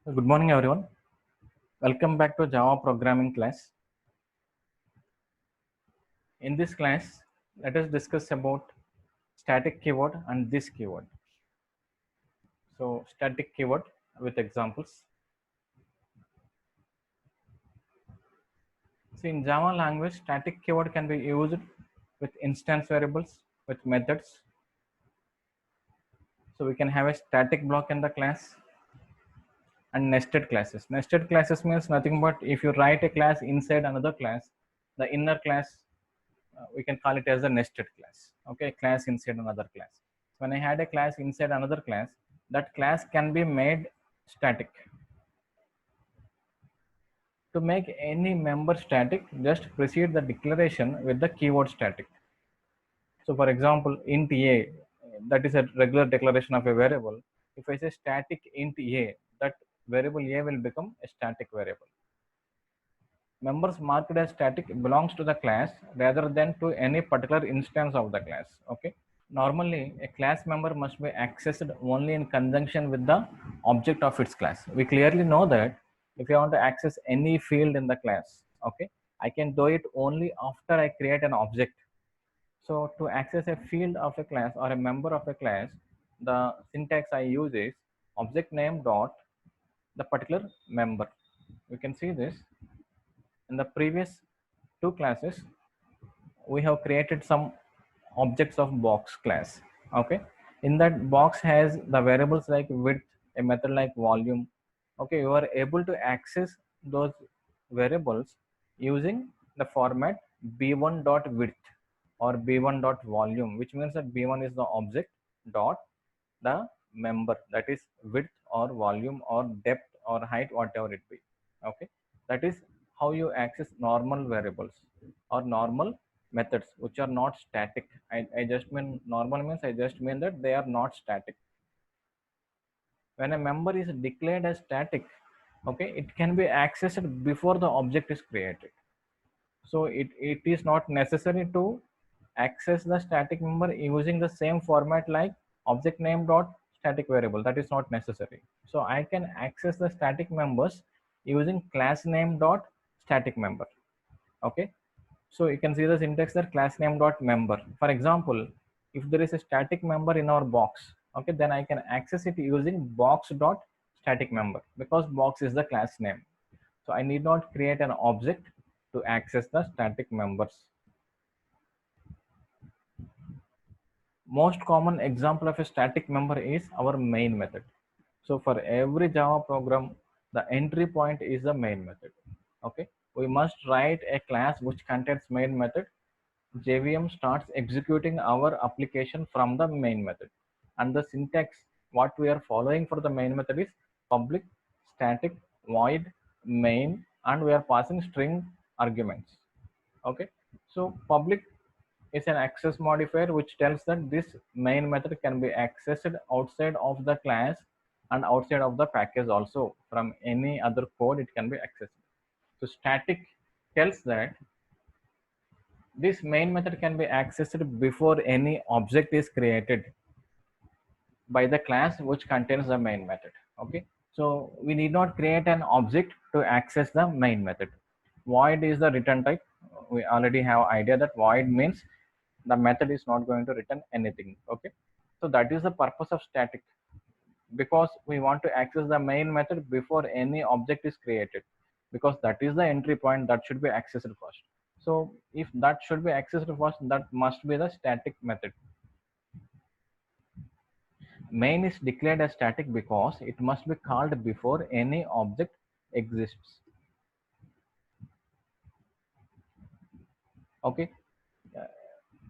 Good morning, everyone. Welcome back to Java programming class. In this class, let us discuss about static keyword and this keyword. So, static keyword with examples. See, in Java language, static keyword can be used with instance variables, with methods. So, we can have a static block in the class and nested classes. Nested classes means nothing but if you write a class inside another class, the inner class we can call it as a nested class. Okay, class inside another class. When I had a class inside another class, that class can be made static. To make any member static, just precede the declaration with the keyword static. So for example, int a, that is a regular declaration of a variable. If I say static int a, that variable a will become a static variable. Members marked as static belongs to the class rather than to any particular instance of the class. Okay. Normally, a class member must be accessed only in conjunction with the object of its class. We clearly know that if I want to access any field in the class, okay, I can do it only after I create an object. So to access a field of a class or a member of a class, the syntax I use is object name dot the particular member. You can see this in the previous two classes. We have created some objects of box class. Okay, in that box has the variables like width, a method like volume. Okay, you are able to access those variables using the format b1 dot width or b1 dot volume, which means that b1 is the object dot the member, that is width or volume or depth or height, whatever it be. Okay, that is how you access normal variables or normal methods which are not static. I just mean normal means I just mean that they are not static. When a member is declared as static, okay, it can be accessed before the object is created. So it is not necessary to access the static member using the same format like object name dot static variable. That is not necessary. So I can access the static members using class name dot static member. Okay, so you can see the syntax there, class name dot member. For example, if there is a static member in our box, okay, then I can access it using box dot static member because box is the class name. So I need not create an object to access the static members. Most common example of a static member is our main method. So for every Java program, the entry point is the main method. Okay, we must write a class which contains main method. JVM starts executing our application from the main method, and the syntax what we are following for the main method is public static void main, and we are passing string arguments. Okay, so public is an access modifier which tells that this main method can be accessed outside of the class and outside of the package also. From any other code it can be accessed. So static tells that this main method can be accessed before any object is created by the class which contains the main method. Okay, so we need not create an object to access the main method. Void is the return type. We already have idea that void means the method is not going to return anything. Okay, so that is the purpose of static, because we want to access the main method before any object is created, because that is the entry point that should be accessed first. So if that should be accessed first, that must be the static method. Main is declared as static because it must be called before any object exists. Okay,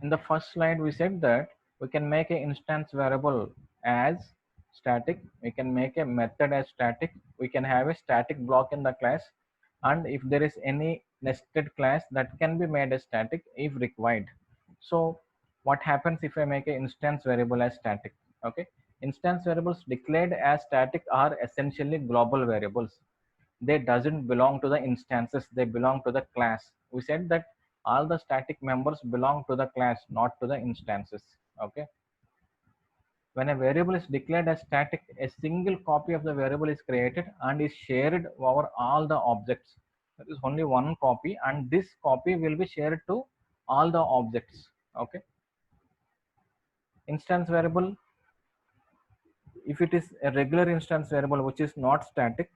in the first slide we said that we can make an instance variable as static, we can make a method as static, we can have a static block in the class, and if there is any nested class that can be made as static if required. So what happens if I make an instance variable as static? Okay, instance variables declared as static are essentially global variables. They doesn't belong to the instances, they belong to the class. We said that all the static members belong to the class, not to the instances. Okay, When a variable is declared as static, a single copy of the variable is created and is shared over all the objects. There is only one copy, and this copy will be shared to all the objects. Okay. Instance variable, if it is a regular instance variable which is not static,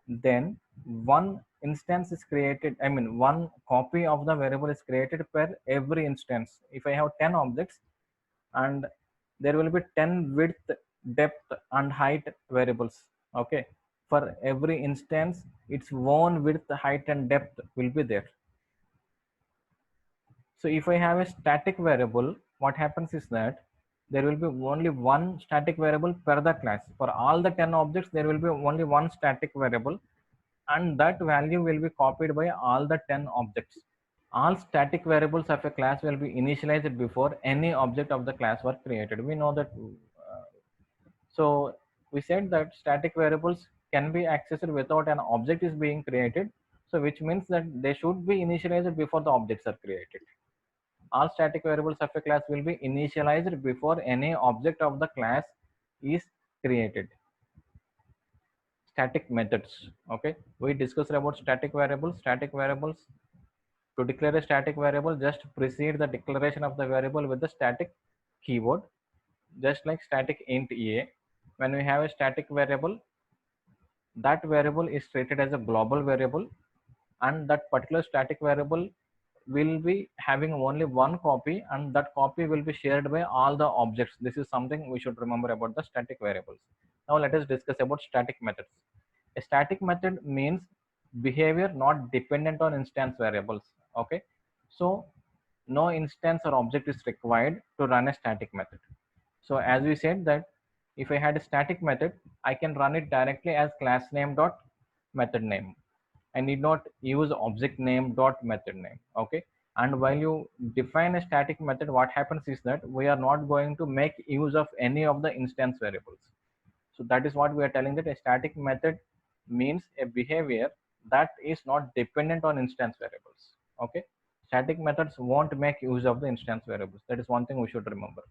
then one instance is created, I mean one copy of the variable is created per every instance. If I have 10 objects, and there will be 10 width, depth and height variables. Okay, for every instance its own width, height and depth will be there. So if I have a static variable, what happens is that there will be only one static variable per the class. For all the 10 objects, there will be only one static variable, and that value will be copied by all the 10 objects. All static variables of a class will be initialized before any object of the class were created. We know that. So we said that static variables can be accessed without an object is being created. So which means that they should be initialized before the objects are created. All static variables of a class will be initialized before any object of the class is created. Static methods. Okay, we discussed about static variables. Static variables, to declare a static variable, just precede the declaration of the variable with the static keyword, just like static int a. When we have a static variable, that variable is treated as a global variable, and that particular static variable will be having only one copy, and that copy will be shared by all the objects. This is something we should remember about the static variables. Now let us discuss about static methods. A static method means behavior not dependent on instance variables. Okay, so no instance or object is required to run a static method. So as we said that if I had a static method, I can run it directly as class name dot method name. I need not use object name dot method name. Okay, and while you define a static method, what happens is that we are not going to make use of any of the instance variables. So that is what we are telling, that a static method means a behavior that is not dependent on instance variables. Okay, static methods won't make use of the instance variables. That is one thing we should remember.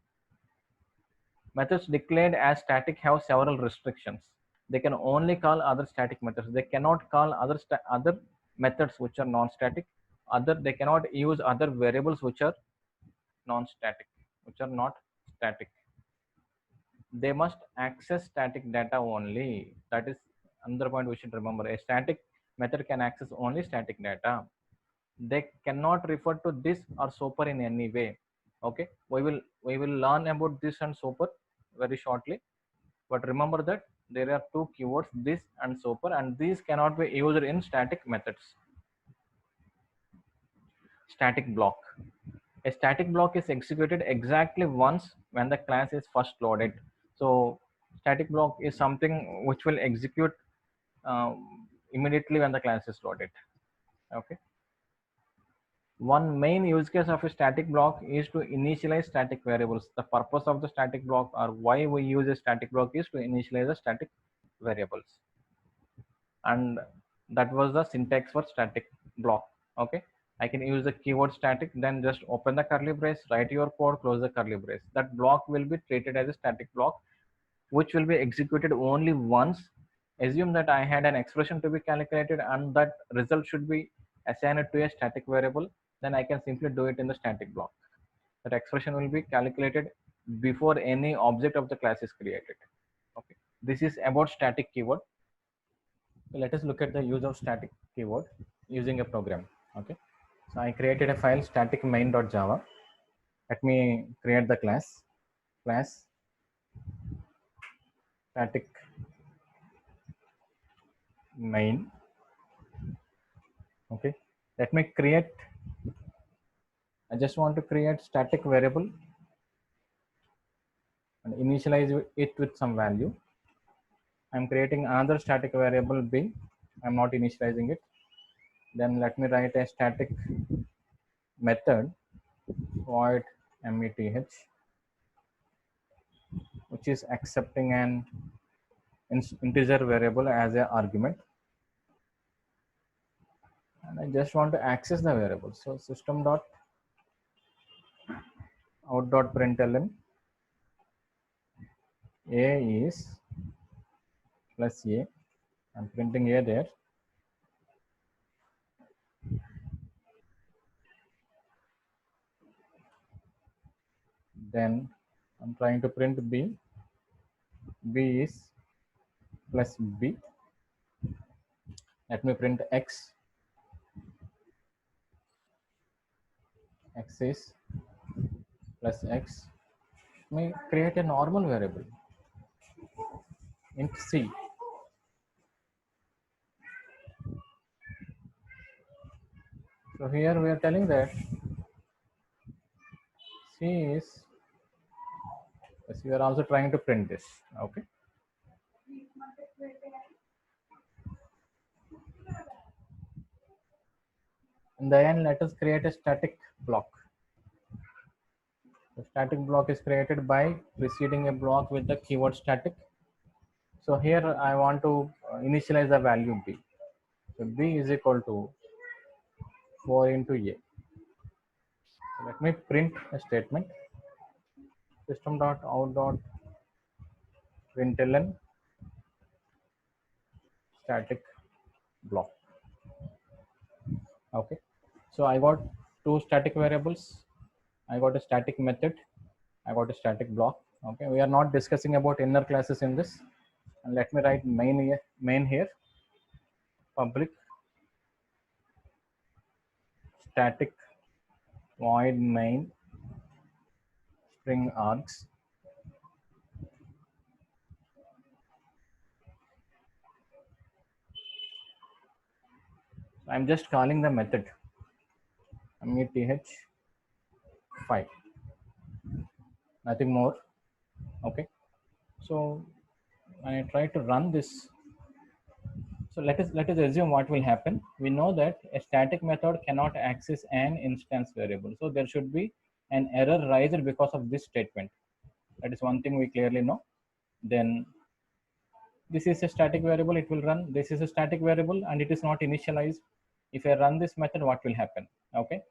Methods declared as static have several restrictions. They can only call other static methods. They cannot call other methods which are non-static. They cannot use other variables which are non-static, which are not static. They must access static data only. That is another point we should remember. A static method can access only static data. They cannot refer to this or super in any way. Okay, we will learn about this and super very shortly, but remember that there are two keywords, this and super, and these cannot be used in static methods. Static block. A static block is executed exactly once when the class is first loaded. So static block is something which will execute immediately when the class is loaded. Okay, one main use case of a static block is to initialize static variables. The purpose of the static block, or why we use a static block, is to initialize the static variables, and that was the syntax for static block. Okay, I can use the keyword static, then just open the curly brace, write your code, close the curly brace. That block will be treated as a static block which will be executed only once. Assume that I had an expression to be calculated and that result should be assigned to a static variable, then I can simply do it in the static block. That expression will be calculated before any object of the class is created. Okay, this is about static keyword. So let us look at the use of static keyword using a program. Okay, so I created a file static main.java. Let me create the class static main. Okay, let me create, I just want to create static variable and initialize it with some value. I'm creating another static variable b. I'm not initializing it. Then let me write a static method void meth, which is accepting an integer variable as an argument. And I just want to access the variable. So system dot out dot println A is plus A. I'm printing A there. Then I'm trying to print B. B is plus B. Let me print X. X is plus X. Let me create a normal variable int C. So here we are telling that C is, yes, we are also trying to print this. Okay. In the end, let us create a static block. The static block is created by preceding a block with the keyword static. So here I want to initialize the value B. So B is equal to 4 into A. So let me print a statement system.out.println static block. Okay. So I got two static variables. I got a static method. I got a static block. Okay. We are not discussing about inner classes in this. And let me write main here. Public static void main string args. I'm just calling the method meth 5, nothing more. Okay. So when I try to run this, so let us assume what will happen. We know that a static method cannot access an instance variable. So there should be an error raised because of this statement. That is one thing we clearly know. Then this is a static variable, it will run. This is a static variable and it is not initialized. If I run this method, what will happen? Okay.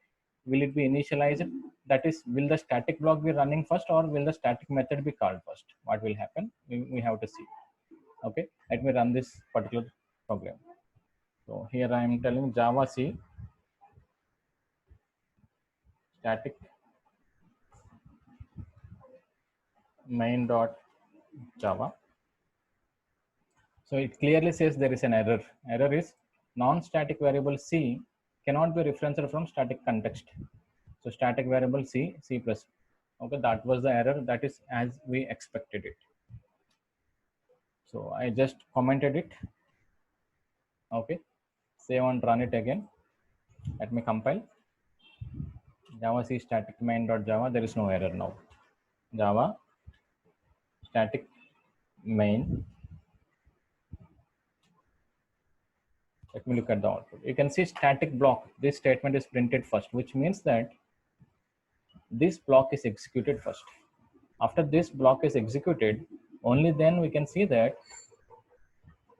Will it be initialized? That is, will the static block be running first or will the static method be called first? What will happen? We have to see. Okay. Let me run this particular program. So here I am telling Java C static main dot Java. So it clearly says there is an error. Error is non-static variable C cannot be referenced from static context. So static variable C, C plus. Okay, that was the error. That is as we expected it. So I just commented it. Okay, save and run it again. Let me compile. Java C static main dot Java. There is no error now. Java static main. Let me look at the output. You can see static block. This statement is printed first, which means that this block is executed first. After this block is executed, only then we can see that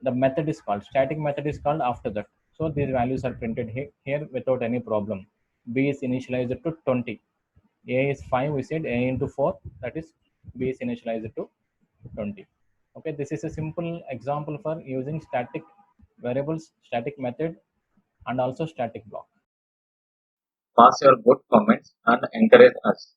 the method is called. Static method is called after that. So these values are printed here without any problem. B is initialized to 20. A is 5. We said A into 4. That is B is initialized to 20. Okay, this is a simple example for using static variables, static method, and also static block. Pass your good comments and encourage us.